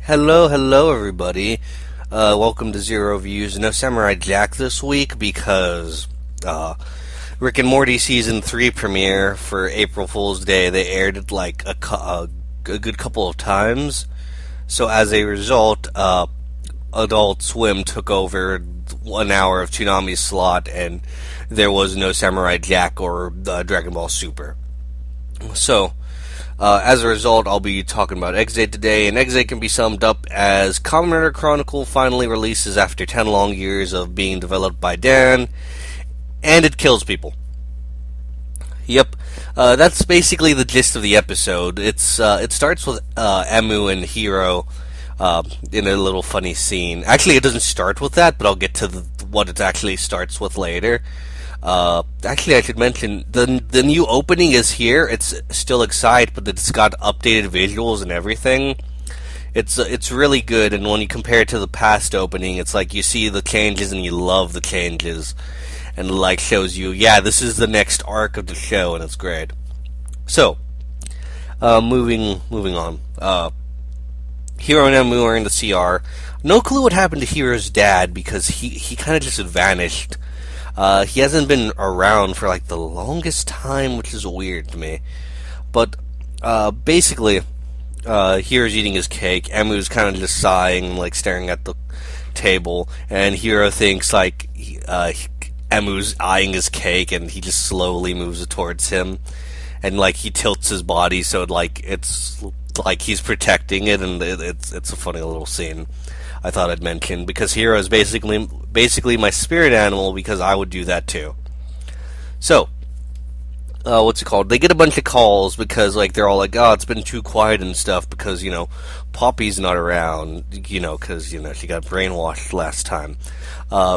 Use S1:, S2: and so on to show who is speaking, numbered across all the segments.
S1: Hello, everybody. Welcome to Zero Views. No Samurai Jack this week because Rick and Morty Season 3 premiere for April Fool's Day. They aired it like a good couple of times. So as a result, Adult Swim took over 1 hour of Toonami's slot, and there was no Samurai Jack or Dragon Ball Super. So, as a result, I'll be talking about Exate today, and Exate can be summed up as Kamen Rider Chronicle finally releases after 10 long years of being developed by Dan, and it kills people. Yep, that's basically the gist of the episode. It starts with Emu and Hiro in a little funny scene. Actually, it doesn't start with that, but I'll get to what it actually starts with later. Actually, I should mention the new opening is here. It's still Excite, but it's got updated visuals and everything. It's really good, and when you compare it to the past opening, it's like you see the changes and you love the changes, and like shows you, yeah, this is the next arc of the show, and it's great. So, moving on. Hiro and Emu are in the CR. No clue what happened to Hiro's dad because he kind of just vanished. He hasn't been around for like the longest time, which is weird to me. But basically, Hiro's eating his cake. Emu's kind of just sighing, like staring at the table, and Hiro thinks like Emu's eyeing his cake, and he just slowly moves it towards him, and like he tilts his body so it's like he's protecting it, and it's a funny little scene. I thought I'd mention, because Hiro is basically my spirit animal, because I would do that too. So, what's it called? They get a bunch of calls because like they're all like, oh, it's been too quiet and stuff because Poppy's not around, because she got brainwashed last time.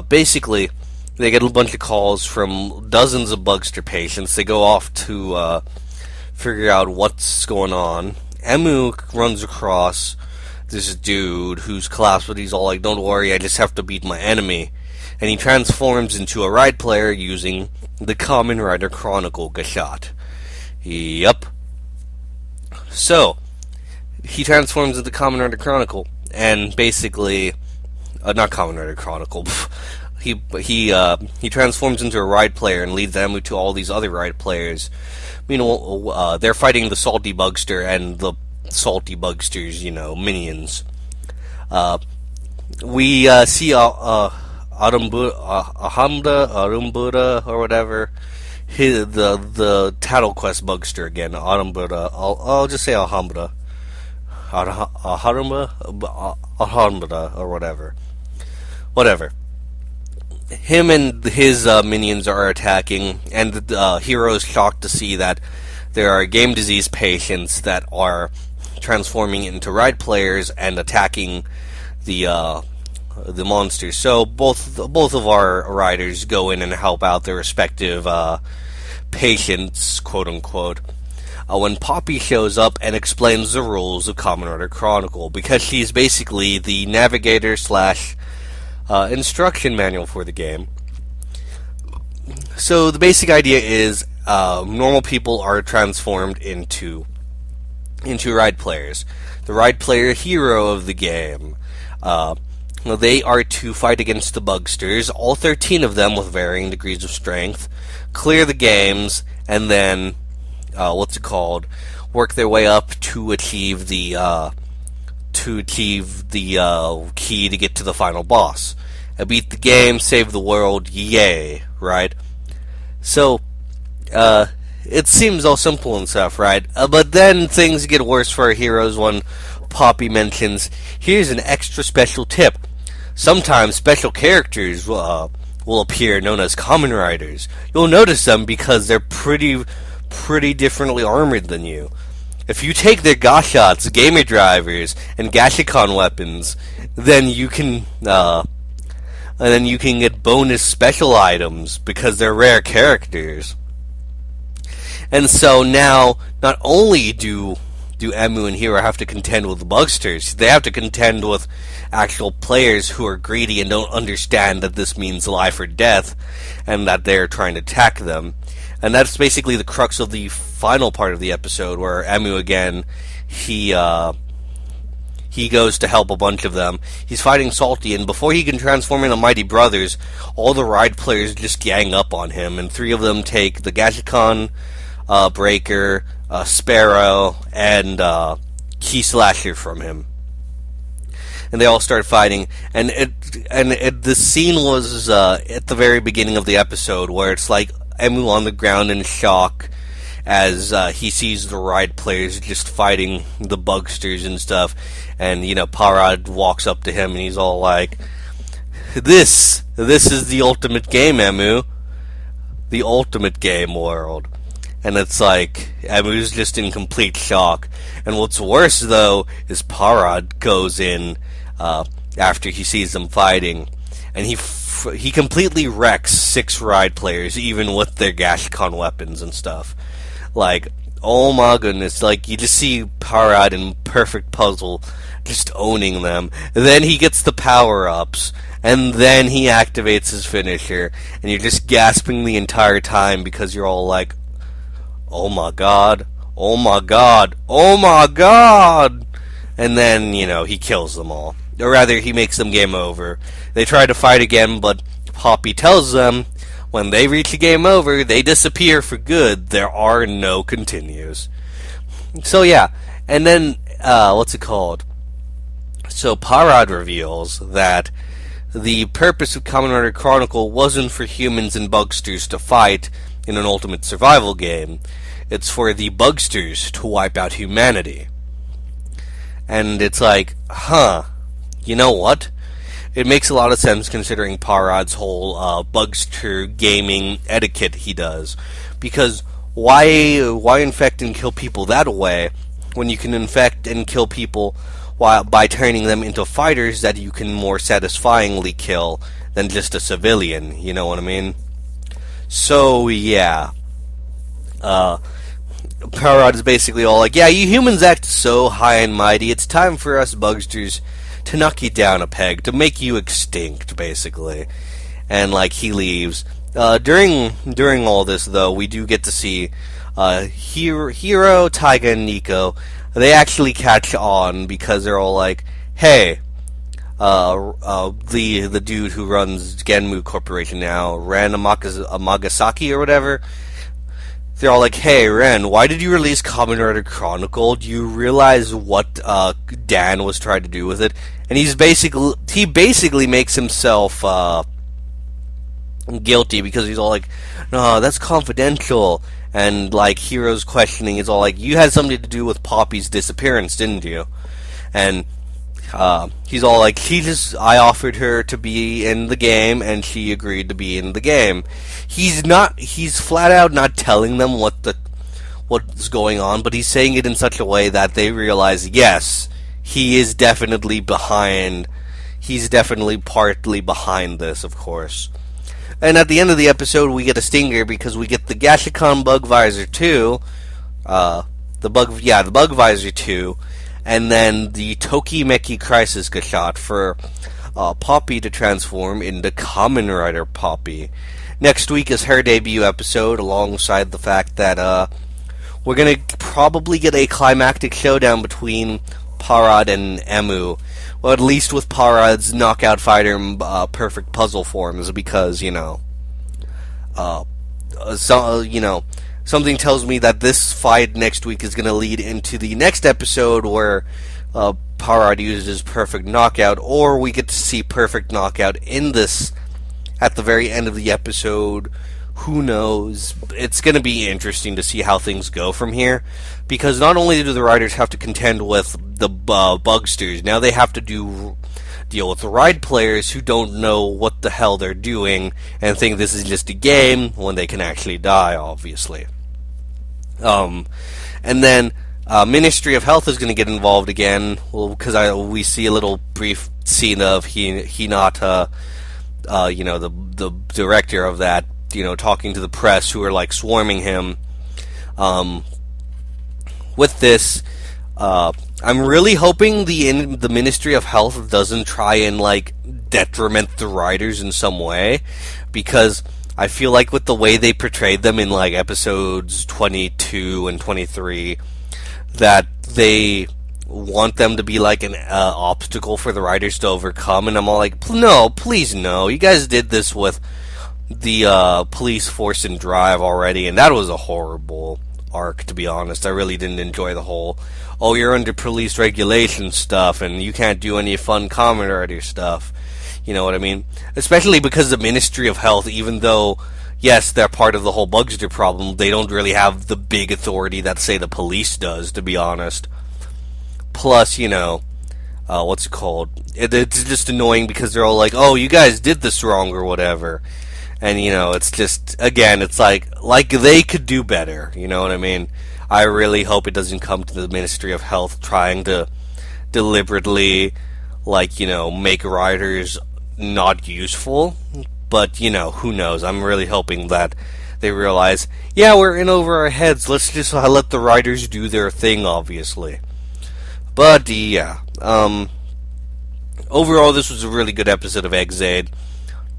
S1: Basically, they get a bunch of calls from dozens of Bugster patients. They go off to figure out what's going on. Emu runs across this dude who's collapsed, but he's all like, don't worry, I just have to beat my enemy. And he transforms into a ride player using the Kamen Rider Chronicle Gashat. Yup. So, he transforms into Kamen Rider Chronicle, and basically, not Kamen Rider Chronicle, he transforms into a ride player and leads Emu to all these other ride players. They're fighting the Salty Bugster and the Salty Bugster's, minions. We see Arumbuda, or whatever. The Tattle Quest Bugster again, Arumbuda. I'll just say Alhambra. Alhambra, or whatever. Whatever. Him and his minions are attacking, and the hero's shocked to see that there are game disease patients that are transforming into ride players and attacking the monsters. So both of our riders go in and help out their respective patients, quote unquote. When Poppy shows up and explains the rules of Kamen Rider Chronicle, because she's basically the navigator / instruction manual for the game. So the basic idea is normal people are transformed into ride players. The ride player hero of the game. They are to fight against the Bugsters, all 13 of them with varying degrees of strength, clear the games, and then work their way up to achieve the key to get to the final boss. Beat the game, save the world, yay, right? So, it seems all simple and stuff, right? But then things get worse for our heroes when Poppy mentions, here's an extra special tip. Sometimes special characters will appear known as Kamen Riders. You'll notice them because they're pretty differently armored than you. If you take their Gashots, Gamer Drivers, and Gashikon weapons, then you can get bonus special items because they're rare characters. And so now, not only do Emu and Hiro have to contend with the Bugsters, they have to contend with actual players who are greedy and don't understand that this means life or death, and that they're trying to attack them. And that's basically the crux of the final part of the episode, where Emu again, he he goes to help a bunch of them. He's fighting Salty, and before he can transform into Mighty Brothers, all the ride players just gang up on him, and 3 of them take the Gashikon, Breaker, Sparrow, and Key Slasher from him. And they all start fighting, and the scene was at the very beginning of the episode, where it's like Emu on the ground in shock as he sees the ride players just fighting the bugsters and stuff, and Parad walks up to him and he's all like, This is the ultimate game, Emu. The ultimate game world." And it's like, Emu's just in complete shock. And what's worse, though, is Parad goes in after he sees them fighting, and he completely wrecks 6 ride players, even with their Gashikon weapons and stuff. Like, oh my goodness, like, you just see Parad in perfect puzzle, just owning them. And then he gets the power-ups, and then he activates his finisher, and you're just gasping the entire time because you're all like, oh my god, oh my god, oh my god! And then, he kills them all. Or rather, he makes them game over. They try to fight again, but Poppy tells them when they reach a game over, they disappear for good. There are no continues. So yeah, and then, what's it called? So Parad reveals that the purpose of Kamen Rider Chronicle wasn't for humans and bugsters to fight in an ultimate survival game. It's for the bugsters to wipe out humanity. And it's like, you know what? It makes a lot of sense considering Parad's whole bugster gaming etiquette he does. Because why infect and kill people that way when you can infect and kill people by turning them into fighters that you can more satisfyingly kill than just a civilian, you know what I mean? So, yeah. Parad is basically all like, yeah, you humans act so high and mighty, it's time for us bugsters to knock you down a peg, to make you extinct, basically. And, like, he leaves. During all this, though, we do get to see Hiro, Taiga, and Nico. They actually catch on because they're all like, hey, the dude who runs Genmu Corporation now, Ren Amagasaki or whatever, they're all like, hey, Ren, why did you release Kamen Rider Chronicle? Do you realize what Dan was trying to do with it? And he basically makes himself guilty because he's all like, no, that's confidential. And, like, Hiro's questioning is all like, you had something to do with Poppy's disappearance, didn't you? And he's all like, I offered her to be in the game, and she agreed to be in the game. He's flat out not telling them what's going on, but he's saying it in such a way that they realize, yes, he is definitely behind, he's definitely partly behind this, of course. And at the end of the episode, we get a stinger because we get the Gashikon Bug Visor 2, the Bug Visor 2, and then the Tokimeki Crisis shot for Poppy to transform into Kamen Rider Poppy. Next week is her debut episode, alongside the fact that we're going to probably get a climactic showdown between Parad and Emu. Well, at least with Parad's knockout fighter perfect puzzle forms, because, something tells me that this fight next week is going to lead into the next episode where Parad uses perfect knockout, or we get to see perfect knockout in this at the very end of the episode. Who knows? It's going to be interesting to see how things go from here, because not only do the riders have to contend with the bugsters, now they have to deal with the ride players who don't know what the hell they're doing and think this is just a game when they can actually die, obviously. And then Ministry of Health is going to get involved again, because we see a little brief scene of Hinata, the director of that, talking to the press who are like swarming him. With this, I'm really hoping the Ministry of Health doesn't try and like detriment the riders in some way, because I feel like with the way they portrayed them in like episodes 22 and 23, that they want them to be like an obstacle for the riders to overcome, and I'm all like, no, please no. You guys did this with the police force and drive already, and that was a horrible arc, to be honest. I really didn't enjoy the whole, oh, you're under police regulation stuff, and you can't do any fun Kamen Rider stuff. You know what I mean? Especially because the Ministry of Health, even though, yes, they're part of the whole Bugster problem, they don't really have the big authority that, say, the police does, to be honest. Plus, you know, what's it called? It's just annoying because they're all like, oh, you guys did this wrong or whatever. And, you know, it's just, again, it's like they could do better, you know what I mean? I really hope it doesn't come to the Ministry of Health trying to deliberately, like, you know, make riders not useful. But, you know, who knows? I'm really hoping that they realize, yeah, we're in over our heads. Let's just let the riders do their thing, obviously. But, yeah. Overall, this was a really good episode of Exade.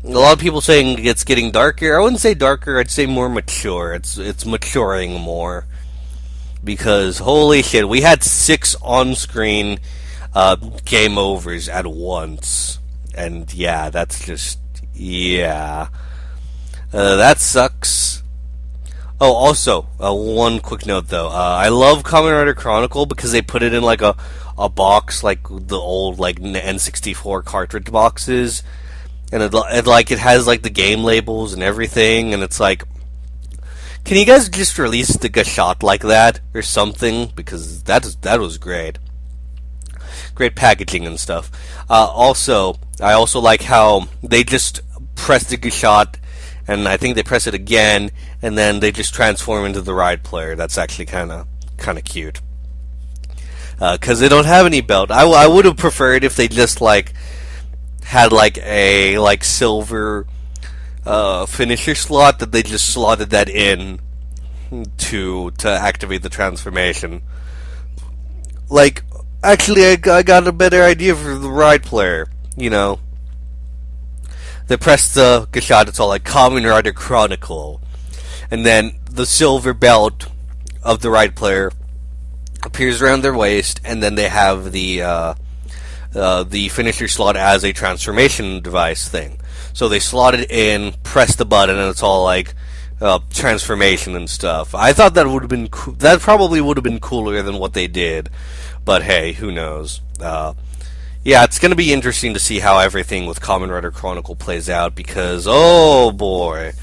S1: A lot of people saying it's getting darker. I wouldn't say darker, I'd say more mature. It's maturing more. Because, holy shit, we had 6 on-screen game overs at once. And, yeah, that's just, yeah. That sucks. Oh, also, one quick note, though. I love Kamen Rider Chronicle because they put it in, like, a box, like the old, like, N64 cartridge boxes. And it has like the game labels and everything, and it's like, can you guys just release the Gashot like that or something? Because that was great, great packaging and stuff. Also, I also like how they just press the Gashot, and I think they press it again, and then they just transform into the ride player. That's actually kind of cute. Because they don't have any belt. I would have preferred if they just like had like a silver finisher slot that they just slotted that in to activate the transformation. Like, actually, I got a better idea for the ride player. You know, they press the Gashot, it's all like Kamen Rider Chronicle, and then the silver belt of the ride player appears around their waist, and then they have the finisher slot as a transformation device thing. So they slot it in, press the button, and it's all like transformation and stuff. I thought that would have been that probably would have been cooler than what they did, but hey, who knows? Yeah, it's going to be interesting to see how everything with Kamen Rider Chronicle plays out because, oh boy.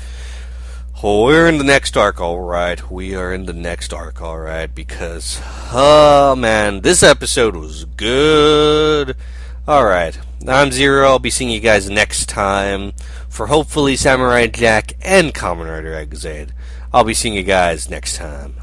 S1: Oh, we're in the next arc, alright. We are in the next arc, alright, because, oh man, this episode was good. Alright, I'm Zero. I'll be seeing you guys next time for hopefully Samurai Jack and Kamen Rider Exade. I'll be seeing you guys next time.